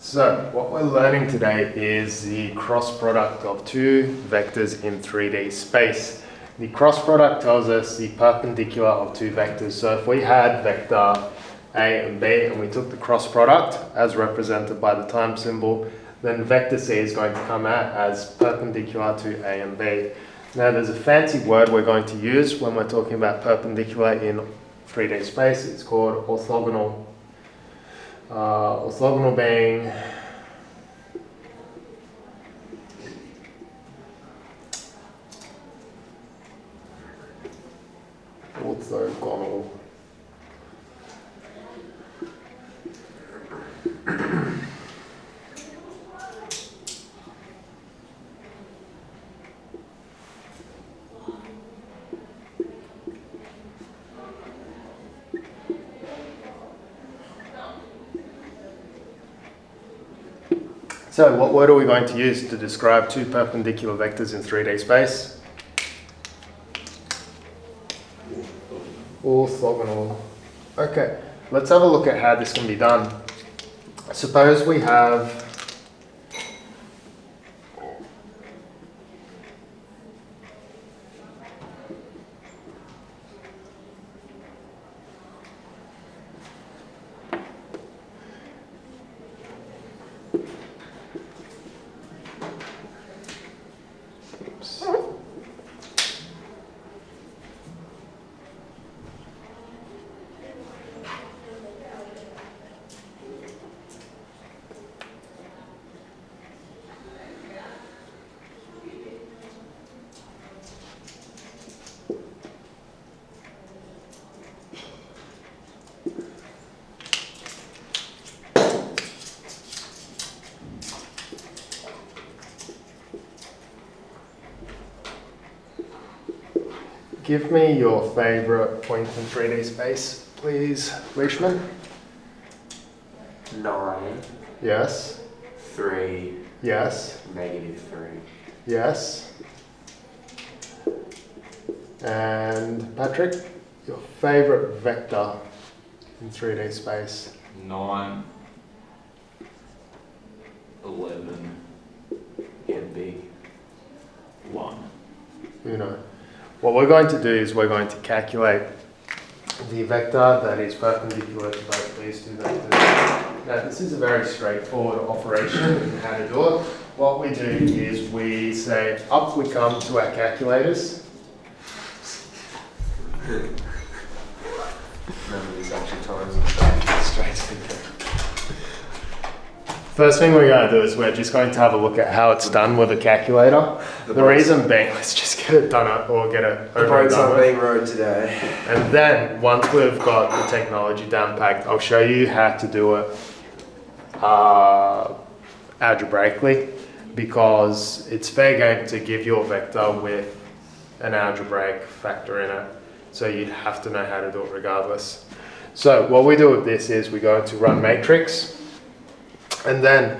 So what we're learning today is the cross product of two vectors in 3D space. The cross product tells us the perpendicular of two vectors. So if we had vector A and B and we took the cross product as represented by the time symbol, then vector C is going to come out as perpendicular to A and B. Now there's a fancy word we're going to use when we're talking about perpendicular in 3D space. It's called orthogonal. Orthogonal being orthogonal. So what word are we going to use to describe two perpendicular vectors in 3D space? Orthogonal. Okay, let's have a look at how this can be done. Suppose we have give me your favorite point in 3D space, please, Leishman. 9. Yes. 3. Yes. -3. Yes. And Patrick, your favorite vector in 3D space? 9, 11, get big, 1. You know. What we're going to do is we're going to calculate the vector that is perpendicular to both these two vectors. Now this is a very straightforward operation in how to do it. What we do is we say up we come to our calculators. Remember these actually times straight to the First thing we're going to do is we're just going to have a look at how it's done with a calculator. The reason being, let's just get it done up or get it The boats are being rowed today. And then once we've got the technology down packed, I'll show you how to do it algebraically, because it's fair game to give you a vector with an algebraic factor in it. So you'd have to know how to do it regardless. So what we do with this is we go into run matrix. And then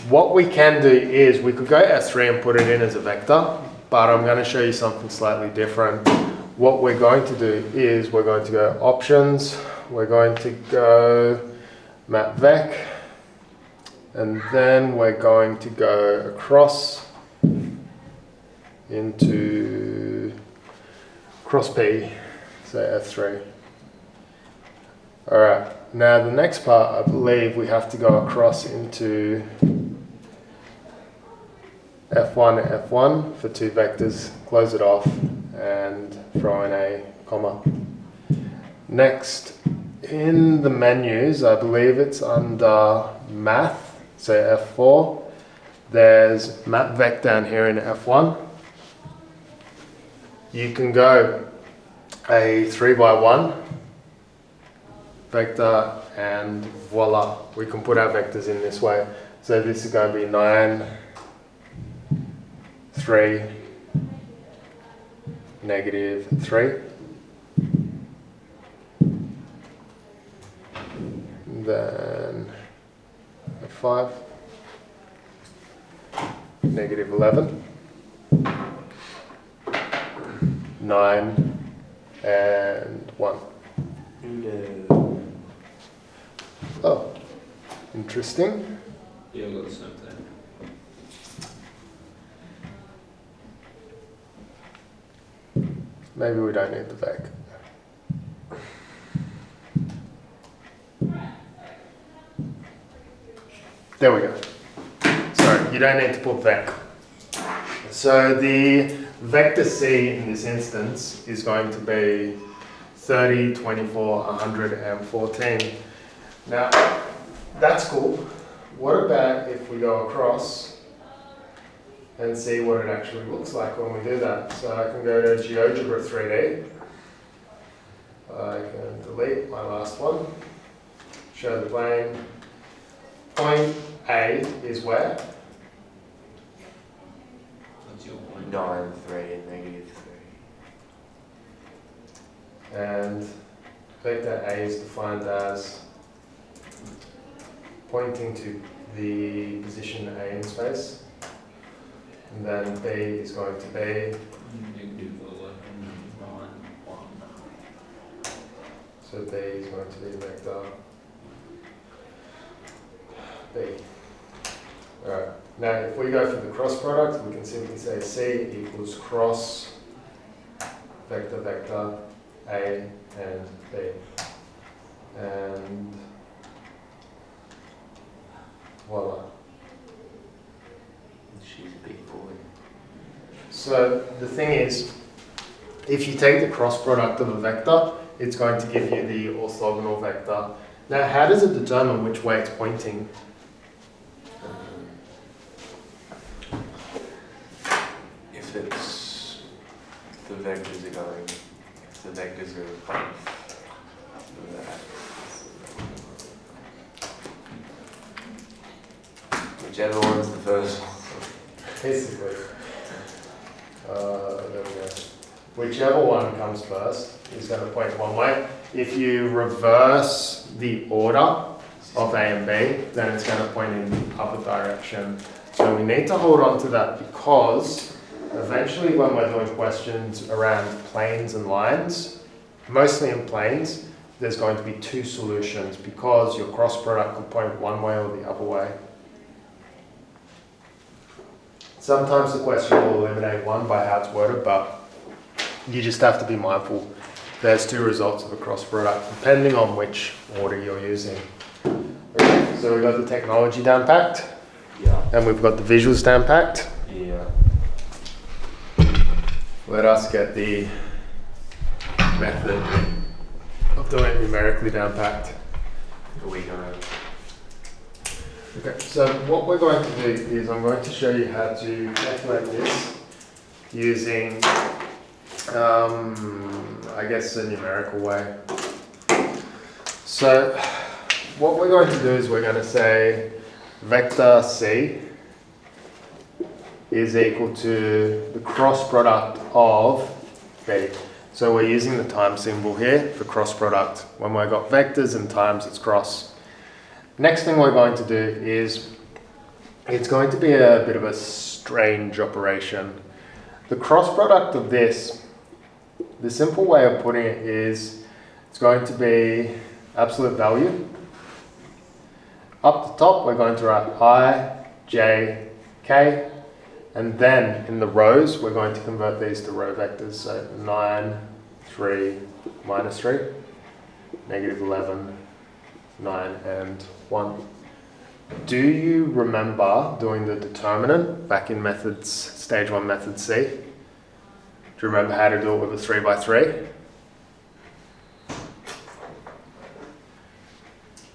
what we can do is we could go S3 and put it in as a vector, but I'm going to show you something slightly different. What we're going to do is we're going to go options, we're going to go map vec, and then we're going to go across into cross P, so F3. All right. Now the next part, I believe we have to go across into F1 and F1 for two vectors, close it off and throw in a comma. Next, in the menus, I believe it's under math, so F4, there's map vec down here in F1. You can go a 3x1 vector and voila, we can put our vectors in this way. So this is going to be 9, 3, -3. Then 5, -11, 9, and 1. No. Oh, interesting. Yeah, I've got the same thing. Maybe we don't need the vec. There we go. Sorry, you don't need to put vec. So the vector C in this instance is going to be 30, 24, 114. Now, that's cool. What about if we go across and see what it actually looks like when we do that? So I can go to GeoGebra 3D. I can delete my last one. Show the plane. Point A is where? That's your point. 9, 3, and negative 3. And vector A is defined as pointing to the position A in space. And then B is going to be, Negative 11, 9, 1. so B is going to be vector B. Alright, now if we go for the cross product, we can simply say C equals cross vector vector A and B. And voila. She's a big boy. So the thing is, if you take the cross product of a vector, it's going to give you the orthogonal vector. Now, how does it determine which way it's pointing? If it's the vectors are going, if the vectors are above that, whichever one's the first one. Basically. There we go. Whichever one comes first is going to point one way. If you reverse the order of A and B, then it's going to point in the other direction. So we need to hold on to that because eventually when we're doing questions around planes and lines, mostly in planes, there's going to be two solutions because your cross product could point one way or the other way. Sometimes the question will eliminate one by how it's worded, but you just have to be mindful. There's two results of a cross product, depending on which order you're using. Okay, so we've got the technology down packed, Yeah. and we've got the visuals down packed. Yeah. Let us get the method of doing it numerically down packed. Here we go. Okay, so what we're going to do is I'm going to show you how to calculate this using, I guess, a numerical way. So what we're going to do is we're going to say vector C is equal to the cross product of B. So we're using the times symbol here for cross product. When we've got vectors and times, it's cross. Next thing we're going to do is, it's going to be a bit of a strange operation. The cross product of this, the simple way of putting it is, it's going to be absolute value. Up the top, we're going to write I, J, K, and then in the rows, we're going to convert these to row vectors. So 9, 3, minus 3, negative 11, 9, and 1. Do you remember doing the determinant back in methods, stage 1 method C? Do you remember how to do it with a 3 by 3?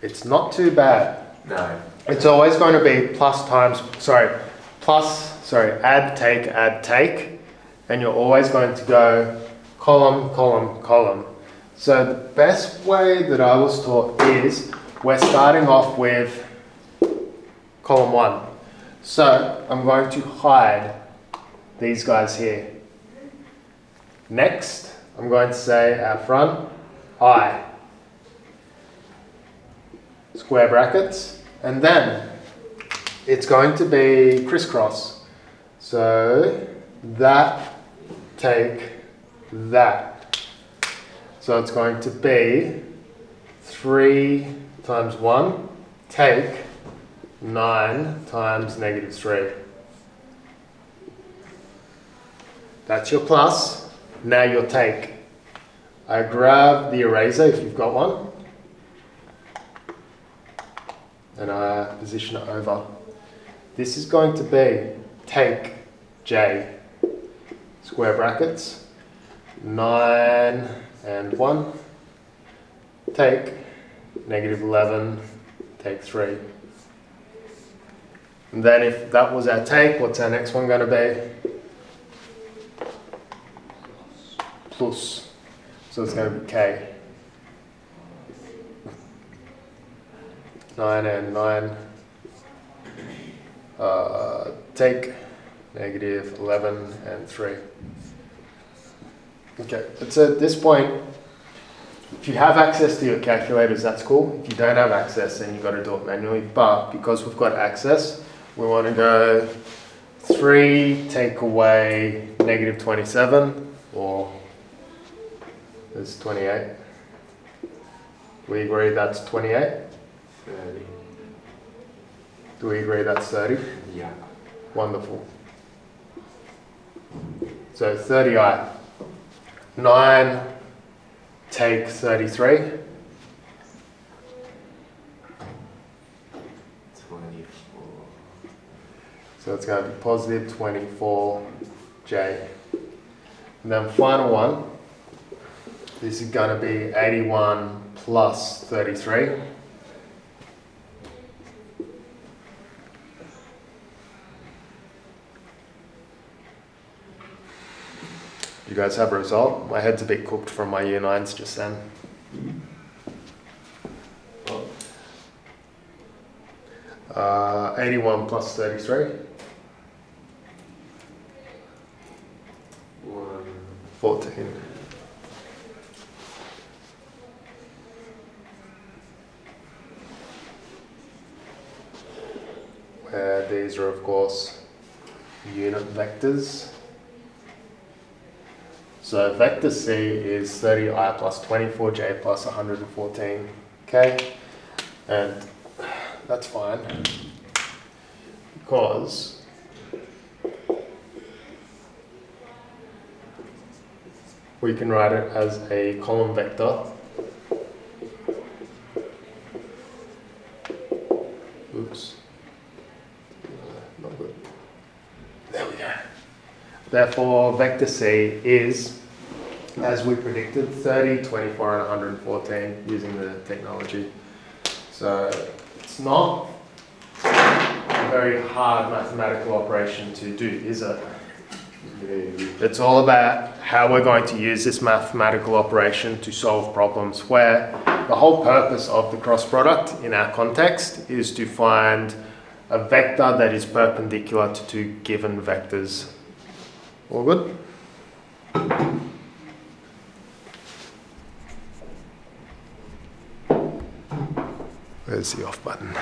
It's not too bad. No. It's always going to be add, take, and you're always going to go column, column, column. So the best way that I was taught is we're starting off with column 1. So I'm going to hide these guys here. Next, I'm going to say out front, I, square brackets, and then it's going to be crisscross. So that, take, that. So it's going to be 3 times 1, take 9 times negative 3. That's your plus. Now your take. I grab the eraser if you've got one, and I position it over. This is going to be take j, square brackets, 9 and 1, take negative 11, take 3. And then if that was our take, what's our next one going to be? Plus. So it's going to be k. 9 and 9. Take negative 11 and 3. Okay, so at this point, if you have access to your calculators, that's cool. If you don't have access, then you've got to do it manually. But because we've got access, we want to go 3 take away negative 27, or there's 28. We agree that's 28? 30. Do we agree that's 30? Yeah. Wonderful. So 30i. 9 take 33. 24. So it's going to be positive 24j. And then final one. This is going to be 81 plus 33. You guys have a result? My head's a bit cooked from my year 9s just then. Oh. 81 plus 33. 14. Where these are, of course, unit vectors. So vector C is 30i plus 24j plus 114k, and that's fine because we can write it as a column vector. Oops. Not good. There we go. Therefore, vector C is, as we predicted, 30, 24, and 114 using the technology. So it's not a very hard mathematical operation to do, is it? It's all about how we're going to use this mathematical operation to solve problems where the whole purpose of the cross product in our context is to find a vector that is perpendicular to two given vectors. All good? Where's the off button?